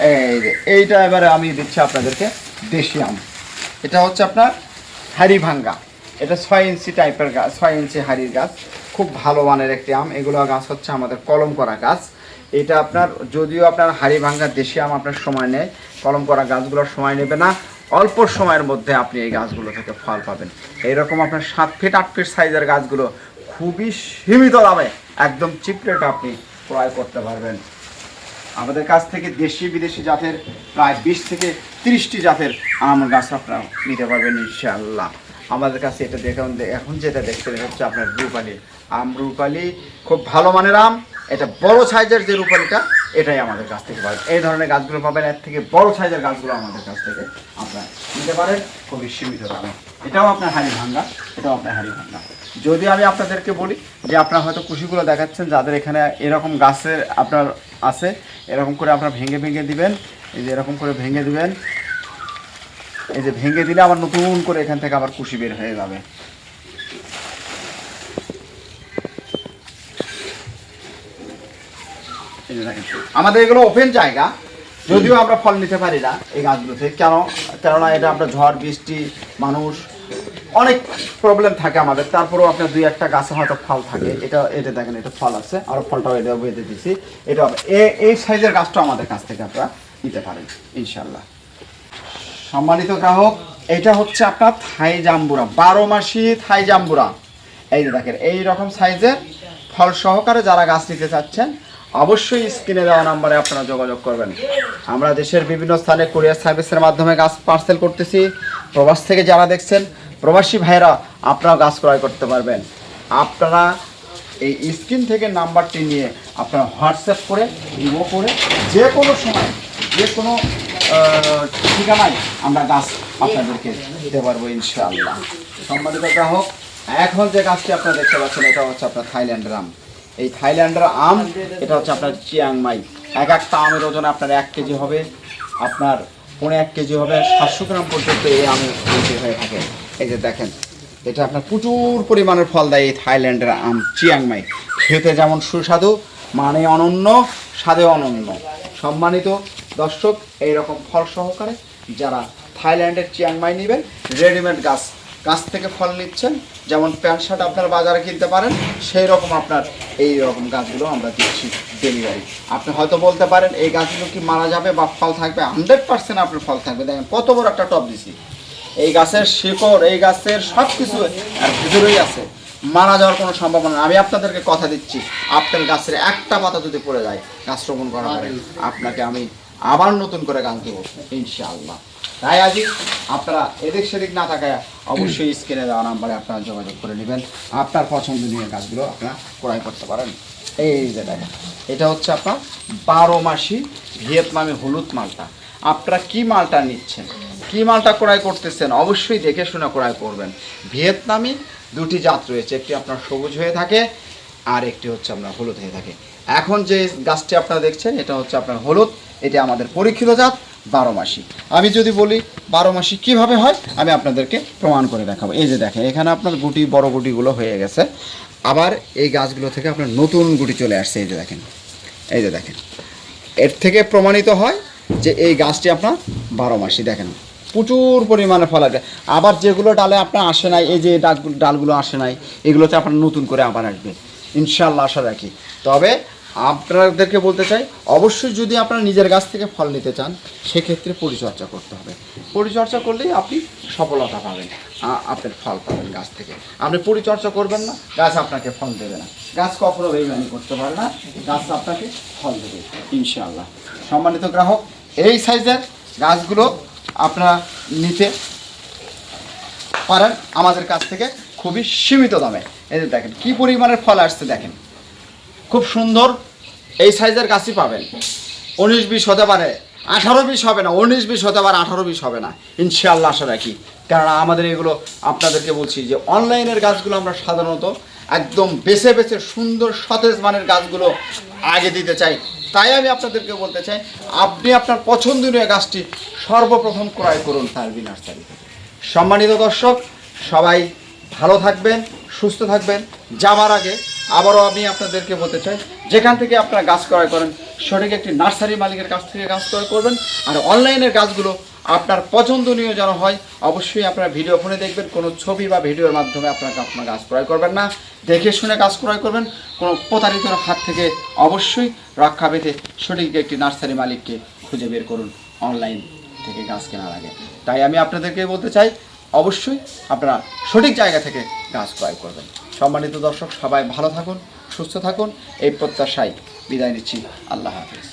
এই যে এইটা এবারে আমি দিচ্ছি আপনাদেরকে দেশি আম। এটা হচ্ছে আপনার হাড়ি ভাঙ্গা, এটা 6 ইঞ্চি টাইপের গাছ, 6 ইঞ্চি হাড়ির গাছ, খুব ভালো মানের একটি আম। এগুলো গাছ হচ্ছে আমাদের কলম করা গাছ। এটা আপনার যদিও আপনার হাড়ি ভাঙ্গা দেশি আম আপনার সময় নেয়, কলম করা গাছগুলোর সময় নেবে না, অল্প সময়ের মধ্যে আপনি এই গাছগুলো থেকে ফল পাবেন। এইরকম আপনার 7 ফিট 8 ফিট সাইজের গাছগুলো খুবই সীমিত দামে একদম চিপ রেটে আপনি ক্রয় করতে পারবেন। আমাদের কাছ থেকে দেশি বিদেশি জাতের প্রায় 20 থেকে 30টি জাতের আম গাছ আপনারা নিতে পারবেন ইনশাআল্লাহ। আমাদের কাছে এটা দেখুন, এখন যেটা দেখতে হচ্ছে আপনার রূপালি আম। রূপালি খুব ভালো মানের আম। এটা বড় সাইজের যে রূপালিটা, এটাই আমাদের কাছ থেকে পাবেন। এই ধরনের গাছগুলো পাবেন, এর থেকে বড় সাইজের গাছগুলো আমাদের কাছ থেকে আপনারা নিতে পারেন খুবই সীমিত দামে। এটাও আপনার হাড়ি ভাঙ্গা, এটাও আপনার হাড়ি ভাঙ্গা। যদি আমি আপনাদেরকে বলি যে আপনার হয়তো কুশিগুলো দেখাচ্ছেন, যাদের এখানে এরকম গাছের আপনার আছে, এরকম করে আপনার ভেঙে ভেঙে দিবেন, এই যে এরকম করে ভেঙে দিবেন, এই যে ভেঙে দিলে আবার নতুন করে এখান থেকে আবার কুশি বের হয়ে যাবে। আমাদের এগুলো ওপেন জায়গা, যদিও আমরা ফল নিতে পারি না এই গাছগুলোতে, কেননা এটা আপনার ঝড় বৃষ্টি মানুষ অনেক প্রবলেম থাকে আমাদের, তারপরেও আপনার 2-1টা গাছে হয়তো ফল থাকে। এটা দেখেন, এটা ফল আছে, আর ফলটাও এটা বেঁধে দিচ্ছি। এটা এই সাইজের গাছটা আমাদের কাছ থেকে আপনারা নিতে পারেন ইনশাল্লাহ। সম্মানিত গ্রাহক, এটা হচ্ছে আপনার থাই জাম্বুরা, 12 মাসি থাই জাম্বুরা। এই যে দেখেন, এই রকম সাইজের ফল সহকারে যারা গাছ নিতে চাচ্ছেন অবশ্যই স্ক্রিনে দেওয়া নাম্বারে আপনারা যোগাযোগ করবেন। আমরা দেশের বিভিন্ন স্থানে কুরিয়ার সার্ভিসের মাধ্যমে গাছ পার্সেল করতেছি। প্রবাস থেকে যারা দেখছেন, প্রবাসী ভাইরা আপনারা গাছ ক্রয় করতে পারবেন। আপনারা এই স্ক্রিন থেকে নাম্বারটি নিয়ে আপনারা হোয়াটসঅ্যাপ করে ইমো করে যে কোনো সময় যে কোনো ঠিকানায় আমরা গাছ আপনাদেরকে দিতে পারবো ইনশাআল্লাহ। সম্মানিত গ্রাহক, এখন যে গাছটি আপনারা দেখতে পাচ্ছেন, এটা হচ্ছে আপনার থাইল্যান্ডের আম। এই থাইল্যান্ডের আম, এটা হচ্ছে আপনার চিয়াংমাই। এক একটা আমের ওজন আপনার 1 কেজি হবে, আপনার 1.5 কেজি হবে, 700 গ্রাম পর্যন্ত এই আমের কেজি হয়ে থাকে। এই যে দেখেন, এটা আপনার প্রচুর পরিমাণের ফল দেয় এই থাইল্যান্ডের আম চিয়াংমাই। খেতে যেমন সুস্বাদু, মানে অনন্য, স্বাদে অনন্য। সম্মানিত দর্শক, এইরকম ফল সহকারে যারা থাইল্যান্ডের চিয়াংমাই নেবেন, রেডিমেড গাছ থেকে ফল নিচ্ছেন, যেমন প্যান্ট শার্ট আপনার বাজারে কিনতে পারেন, সেই রকম আপনার এই রকম গাছগুলো আমরা দিচ্ছি ডেলিভারি। আপনি হয়তো বলতে পারেন এই গাছগুলো কি মারা যাবে বা ফল থাকবে? 100% আপনার ফল থাকবে। দেখেন কত বড় একটা টব দিছি, এই গাছের শিকড়, এই গাছের সব কিছু আর ভিতরেই আছে, মারা যাওয়ার কোনো সম্ভাবনা নেই। আমি আপনাদেরকে কথা দিচ্ছি, আপনার গাছের একটা পাতা যদি পড়ে যায়, গাছ রোপণ করা পরে আপনাকে আমি আবার নতুন করে গাছ দেবো ইনশাআল্লাহ। তাই আজই আপনারা এদিক সেদিক না থাকায় অবশ্যই স্ক্রিনে দেওয়া নাম্বারে আপনারা যোগাযোগ করে নেবেন, আপনার পছন্দনীয় গাছগুলো আপনারা ক্রয় করতে পারেন। এই যে দেখেন, এটা হচ্ছে আপনার 12 মাসি ভিয়েতনামি হলুদ মালটা। আপনারা কি মালটা নিচ্ছেন, কি মালটা ক্রয় করতেছেন, অবশ্যই দেখে শুনে ক্রয় করবেন। ভিয়েতনামি 2টি জাত রয়েছে, একটি আপনার সবুজ হয়ে থাকে আর একটি হচ্ছে আপনার হলুদ হয়ে থাকে। এখন যে গাছটি আপনারা দেখছেন, এটা হচ্ছে আপনার হলুদ, এটা আমাদের পরীক্ষিত জাত 12 মাসি। আমি যদি বলি 12 মাসি কীভাবে হয়, আমি আপনাদেরকে প্রমাণ করে দেখাবো। এই যে দেখেন, এখানে আপনার গুটি, বড় গুটিগুলো হয়ে গেছে, আবার এই গাছগুলো থেকে আপনার নতুন গুটি চলে আসছে। এই যে দেখেন, এই যে দেখেন, এর থেকে প্রমাণিত হয় যে এই গাছটি আপনার 12 মাসি। দেখেন প্রচুর পরিমাণে ফল আসবে। আবার যেগুলো ডালে আপনার আসে নাই, এই যে ডালগুলো আসে নাই, এগুলোতে আপনার নতুন করে আবার আসবে ইনশাআল্লাহ, আশা রাখি। তবে আপনাদেরকে বলতে চাই, অবশ্যই যদি আপনারা নিজের গাছ থেকে ফল নিতে চান, সেক্ষেত্রে পরিচর্যা করতে হবে। পরিচর্যা করলেই আপনি সফলতা পাবেন, আপনার ফল পাবেন গাছ থেকে। আপনি পরিচর্যা করবেন না, গাছ আপনাকে ফল দেবে না। গাছ কখনো বেইমানি করতে পারে না, গাছ আপনাকে ফল দেবে ইনশাআল্লাহ। সম্মানিত গ্রাহক, এই সাইজের গাছগুলো আপনারা নিতে পারেন আমাদের কাছ থেকে খুবই সীমিত দামে। এই যে দেখেন কি পরিমাণের ফল আসছে, দেখেন খুব সুন্দর। এই সাইজের গাছই পাবেন, 19-20 হতে পারে, 18-20 হবে না, 19-20 হতে পারে, 18-20 হবে না ইনশাআল্লাহ, আশা রাখি। কারণ আমাদের এগুলো আপনাদেরকে বলছি যে অনলাইনের গাছগুলো আমরা সাধারণত একদম বেছে বেছে সুন্দর সতেজ মানের গাছগুলো আগে দিতে চাই। তাই আমি আপনাদেরকে বলতে চাই, আপনি আপনার পছন্দনীয় গাছটি সর্বপ্রথম ক্রয় করুন তালবি নার্সারি থেকে। সম্মানিত দর্শক, সবাই ভালো থাকবেন, সুস্থ থাকবেন। যাওয়ার আগে আবারও আমি আপনাদেরকে বলতে চাই, যেখান থেকে আপনারা গাছ ক্রয় করেন সঠিক একটি নার্সারি মালিকের কাছ থেকে গাছ ক্রয় করবেন। আর অনলাইনের গাছগুলো আপনার পছন্দনীয় যেন হয়, অবশ্যই আপনারা ভিডিও ফোনে দেখবেন, কোনো ছবি বা ভিডিওর মাধ্যমে আপনার গাছ ক্রয় করবেন না, দেখে শুনে গাছ ক্রয় করবেন। কোনো প্রতারিতর হাত থেকে অবশ্যই রক্ষা পেতে সঠিক একটি নার্সারি মালিককে খুঁজে বের করুন অনলাইন থেকে গাছ কেনার আগে। তাই আমি আপনাদেরকে বলতে চাই, অবশ্যই আপনারা সঠিক জায়গা থেকে গাছ ক্রয় করবেন। সম্মানিত দর্শক, সবাই ভালো থাকুন, সুস্থ থাকুন, এই প্রত্যাশায় বিদায় নিচ্ছি। আল্লাহ হাফেজ।